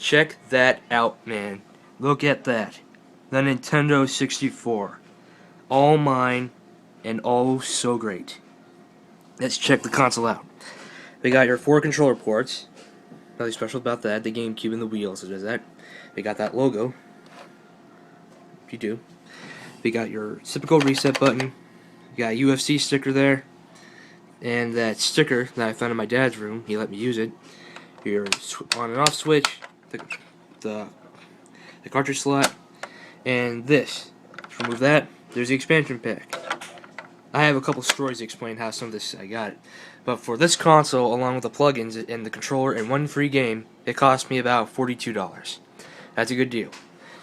Check that out, man. Look at that. The Nintendo 64. All mine and all so great. Let's check the console out. We got your 4 controller ports. Nothing special about that. The GameCube and the Wii also does that. We got that logo. If you do. We got your typical reset button. We got a UFC sticker there. And that sticker that I found in my dad's room, he let me use it. Your on and off switch, the cartridge slot, and this. To remove that, there's the expansion pack. I have a couple stories to explain how some of this I got it. But for this console, along with the plugins and the controller and one free game, it cost me about $42. That's a good deal.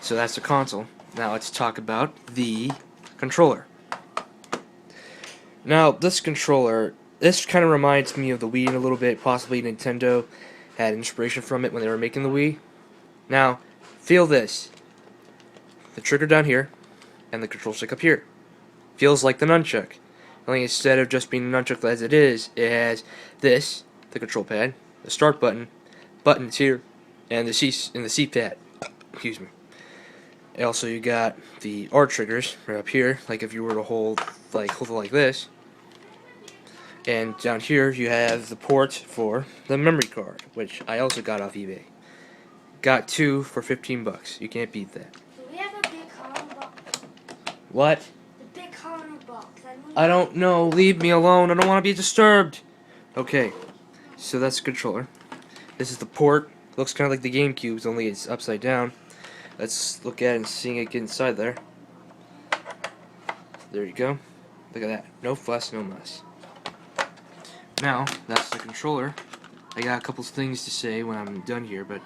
So that's the console. Now let's talk about the controller. Now this controller, this kind of reminds me of the Wii in a little bit. Possibly Nintendo had inspiration from it when they were making the Wii. Now, feel this. The trigger down here, and the control stick up here. Feels like the nunchuck. Only instead of just being a nunchuck as it is, it has this, the control pad, the start button, buttons here, and the C pad. Excuse me. And also, you got the R triggers right up here, like if you were to hold it like this. And down here, you have the port for the memory card, which I also got off eBay. Got 2 for $15. You can't beat that. Do we have a big color box? What? The big color box. I don't know. Leave me alone. I don't want to be disturbed. Okay, so that's the controller. This is the port. Looks kind of like the GameCube's, only it's upside down. Let's look at it and see it get inside there. There you go. Look at that. No fuss, no muss. Now, that's the controller. I got a couple things to say when I'm done here, but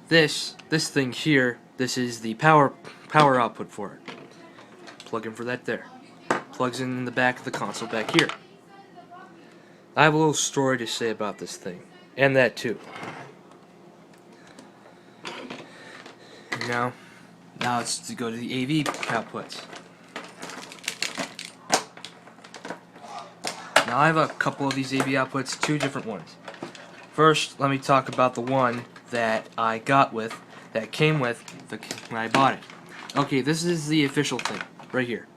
this thing here, this is the power output for it. Plug in for that there. Plugs in the back of the console back here. I have a little story to say about this thing, and that too. Now it's to go to the AV outputs. Now I have a couple of these AV outputs, 2 different ones. First, let me talk about the one that I got with, that came with when I bought it. Okay, this is the official thing, right here.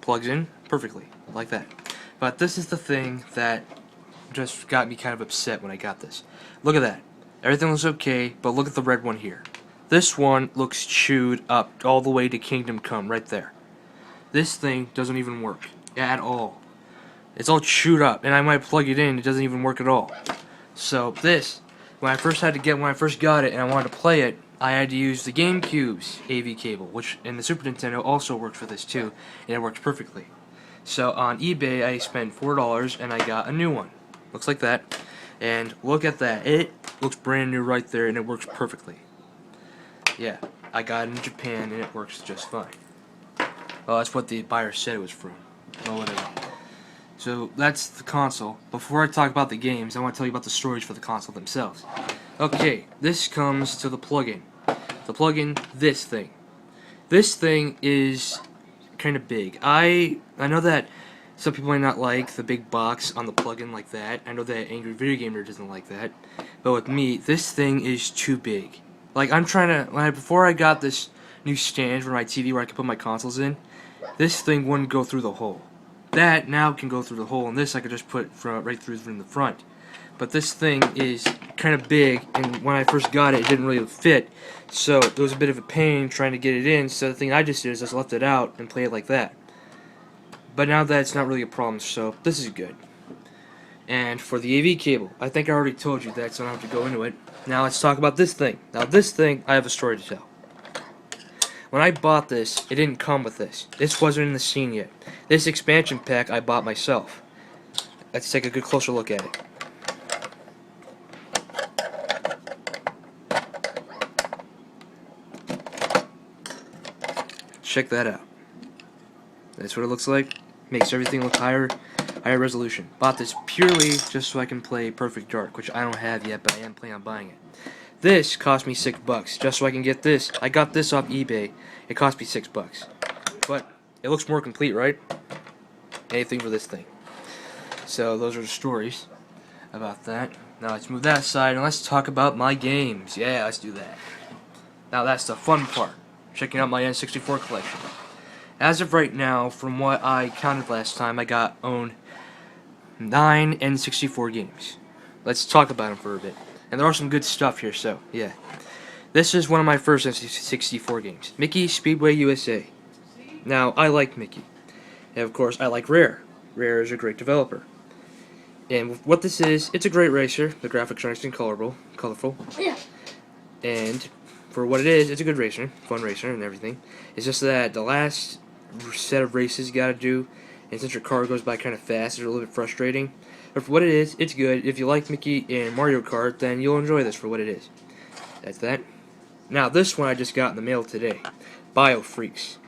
Plugs in perfectly, like that. But this is the thing that just got me kind of upset when I got this. Look at that. Everything looks okay, but look at the red one here. This one looks chewed up all the way to Kingdom Come, right there. This thing doesn't even work at all. It's all chewed up, and I might plug it in, it doesn't even work at all. So this, when I first got it and I wanted to play it, I had to use the GameCube's AV cable, which in the Super Nintendo also worked for this too, and it worked perfectly. So on eBay I spent $4 and I got a new one. Looks like that. And look at that. It looks brand new right there and it works perfectly. Yeah, I got it in Japan and it works just fine. Well, that's what the buyer said it was from. Well, whatever. So that's the console. Before I talk about the games, I want to tell you about the storage for the console themselves. Okay, this comes to the plug-in. The plug-in, this thing. This thing is kind of big. I know that some people might not like the big box on the plug-in like that. I know that Angry Video Gamer doesn't like that. But with me, this thing is too big. Like, I'm trying to, before I got this new stand for my TV where I could put my consoles in, this thing wouldn't go through the hole. That now can go through the hole, and this I could just put right through from the front. But this thing is kind of big, and when I first got it, it didn't really fit, so it was a bit of a pain trying to get it in. So the thing I just did is just left it out and play it like that. But now that's not really a problem, so this is good. And for the AV cable, I think I already told you that, so I don't have to go into it. Now let's talk about this thing. Now this thing, I have a story to tell. When I bought this, it didn't come with this. This wasn't in the scene yet. This expansion pack I bought myself. Let's take a good closer look at it. Check that out. That's what it looks like. Makes everything look higher resolution. Bought this purely just so I can play Perfect Dark, which I don't have yet, but I am planning on buying it. This cost me $6 just so I can get this. I got this off eBay. It cost me $6. But it looks more complete, right? Anything for this thing. So those are the stories about that. Now let's move that aside and let's talk about my games. Yeah, let's do that. Now that's the fun part. Checking out my N64 collection. As of right now, from what I counted last time, I own 9 N64 games. Let's talk about them for a bit. And there are some good stuff here, so yeah. This is one of my first N64 games, Mickey Speedway USA. Now, I like Mickey. And of course, I like Rare. Rare is a great developer. And what this is, it's a great racer. The graphics are nice and colorful. Yeah. And for what it is, it's a good racer, fun racer and everything. It's just that the last set of races you gotta do, and since your car goes by kind of fast, it's a little bit frustrating. But for what it is, it's good. If you like Mickey and Mario Kart, then you'll enjoy this for what it is. That's that. Now, this one I just got in the mail today. BioFreaks.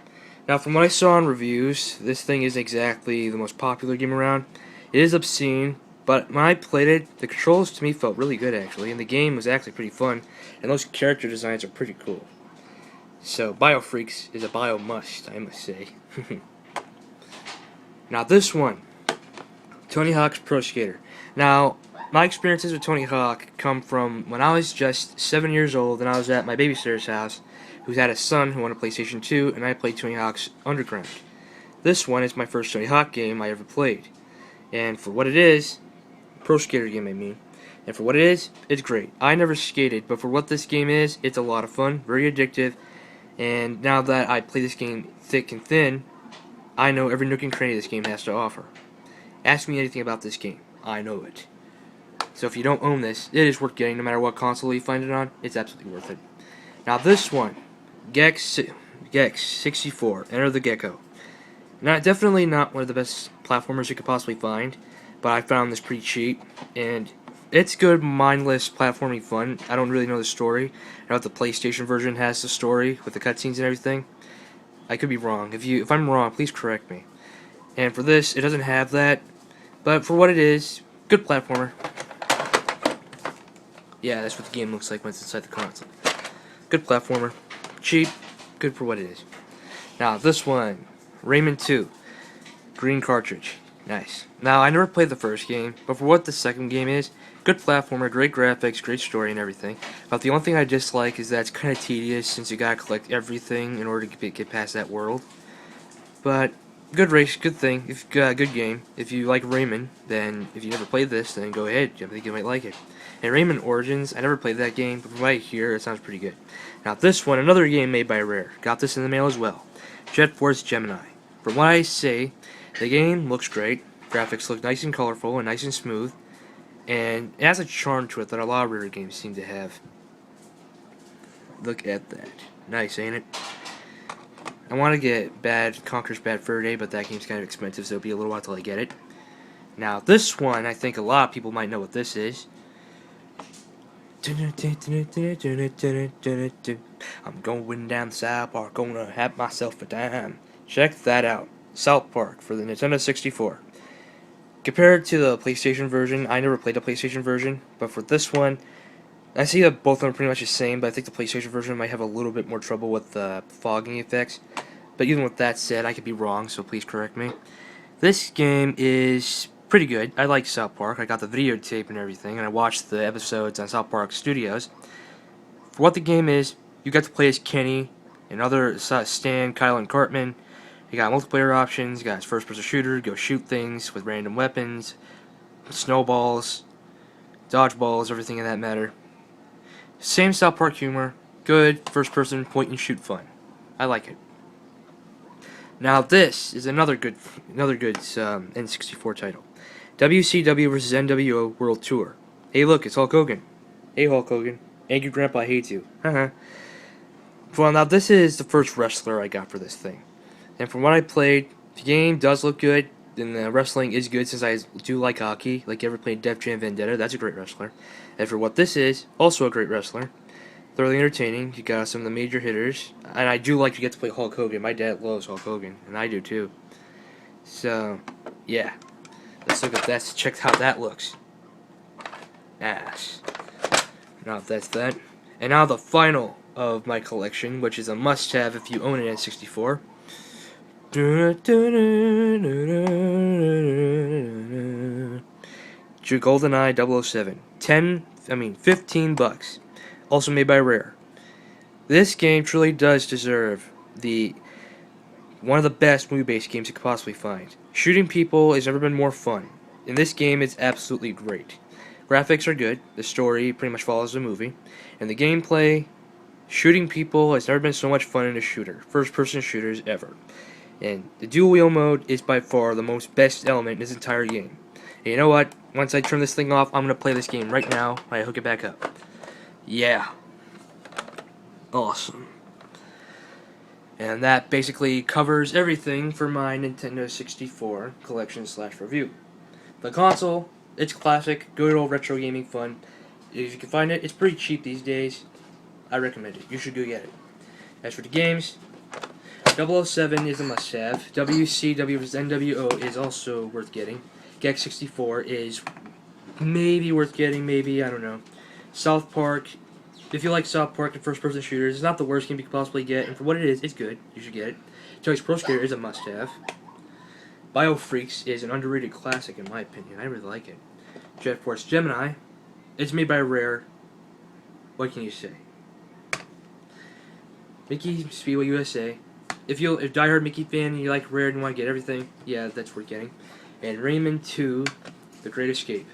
Now, from what I saw in reviews, this thing isn't exactly the most popular game around. It is obscene, but when I played it, the controls to me felt really good, actually, and the game was actually pretty fun, and those character designs are pretty cool. So, BioFreaks is a bio must, I must say. Now, this one, Tony Hawk's Pro Skater. Now, my experiences with Tony Hawk come from when I was just 7 years old and I was at my babysitter's house, who had a son who wanted a PlayStation 2, and I played Tony Hawk's Underground. This one is my first Tony Hawk game I ever played. And for what it is, Pro Skater game I mean, and for what it is, it's great. I never skated, but for what this game is, it's a lot of fun, very addictive, and now that I play this game thick and thin, I know every nook and cranny this game has to offer. Ask me anything about this game, I know it. So if you don't own this, it is worth getting no matter what console you find it on, it's absolutely worth it. Now this one, Gex 64, Enter the Gecko. Now, definitely not one of the best platformers you could possibly find, but I found this pretty cheap, and it's good, mindless platforming fun. I don't really know the story. I know the PlayStation version has the story with the cutscenes and everything. I could be wrong. If I'm wrong, please correct me. And for this, it doesn't have that, but for what it is, good platformer. Yeah, that's what the game looks like when it's inside the console. Good platformer, cheap, good for what it is. Now, this one, Rayman 2, green cartridge, nice. Now, I never played the first game, but for what the second game is, good platformer, great graphics, great story and everything. But the only thing I dislike is that it's kind of tedious since you gotta collect everything in order to get past that world. But good race, good thing, good game. If you like Rayman, then if you never played this, then go ahead. I think you might like it. And Rayman Origins, I never played that game, but from what I hear, it sounds pretty good. Now this one, another game made by Rare. Got this in the mail as well. Jet Force Gemini. From what I say, the game looks great. Graphics look nice and colorful and nice and smooth. And it has a charm to it that a lot of Rare games seem to have. Look at that. Nice, ain't it? I want to get Conker's Bad Fur Day, but that game's kind of expensive, so it'll be a little while till I get it. Now, this one, I think a lot of people might know what this is. I'm going down the South Park, gonna have myself a time. Check that out. South Park for the Nintendo 64. Compared to the PlayStation version, I never played the PlayStation version, but for this one, I see that both of them are pretty much the same, but I think the PlayStation version might have a little bit more trouble with the fogging effects. But even with that said, I could be wrong, so please correct me. This game is pretty good. I like South Park. I got the videotape and everything, and I watched the episodes on South Park Studios. For what the game is, you got to play as Kenny and other Stan, Kyle, and Cartman. You got multiplayer options. You got his first-person shooter. Go shoot things with random weapons, snowballs, dodgeballs, everything in that matter. Same South Park humor. Good first-person point-and-shoot fun. I like it. Now this is another good N64 title. WCW vs. NWO World Tour. Hey look, it's Hulk Hogan. Hey Hulk Hogan. Angry Grandpa hates you. Haha. Well, now this is the first wrestler I got for this thing. And from what I played, the game does look good, and the wrestling is good since I do like hockey. Like, you ever played Def Jam Vendetta? That's a great wrestler. And for what this is, also a great wrestler. Thoroughly entertaining. You got some of the major hitters. And I do like to get to play Hulk Hogan. My dad loves Hulk Hogan, and I do too. So, yeah. Let's look at that. Check how that looks. Ass. Now that's that. And now the final of my collection, which is a must-have if you own an N64. GoldenEye 007. $15. Also made by Rare. This game truly does deserve one of the best movie-based games you could possibly find. Shooting people has never been more fun. In this game, it's absolutely great. Graphics are good, the story pretty much follows the movie, and the gameplay, shooting people has never been so much fun in a shooter, first-person shooters ever. And the dual-wheel mode is by far the most best element in this entire game. And you know what? Once I turn this thing off, I'm going to play this game right now while I hook it back up. Yeah. Awesome. And that basically covers everything for my Nintendo 64 collection/review. The console, it's classic, good old retro gaming fun. If you can find it, it's pretty cheap these days. I recommend it. You should go get it. As for the games, 007 is a must-have. WCW vs. NWO is also worth getting. Gex 64 is maybe worth getting, maybe, I don't know. South Park, if you like South Park and first-person shooters, it's not the worst game you could possibly get, and for what it is, it's good. You should get it. Joyce Pro Skater is a must-have. Biofreaks is an underrated classic, in my opinion. I really like it. Jet Force Gemini, it's made by Rare. What can you say? Mickey Speedway USA. If you're a diehard Mickey fan and you like Rare and you want to get everything, yeah, that's worth getting. And Rayman 2, The Great Escape.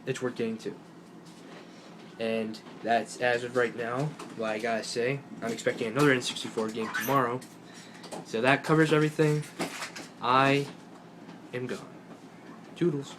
It's worth getting too. And that's, as of right now, what I gotta say. I'm expecting another N64 game tomorrow. So that covers everything. I am gone. Toodles.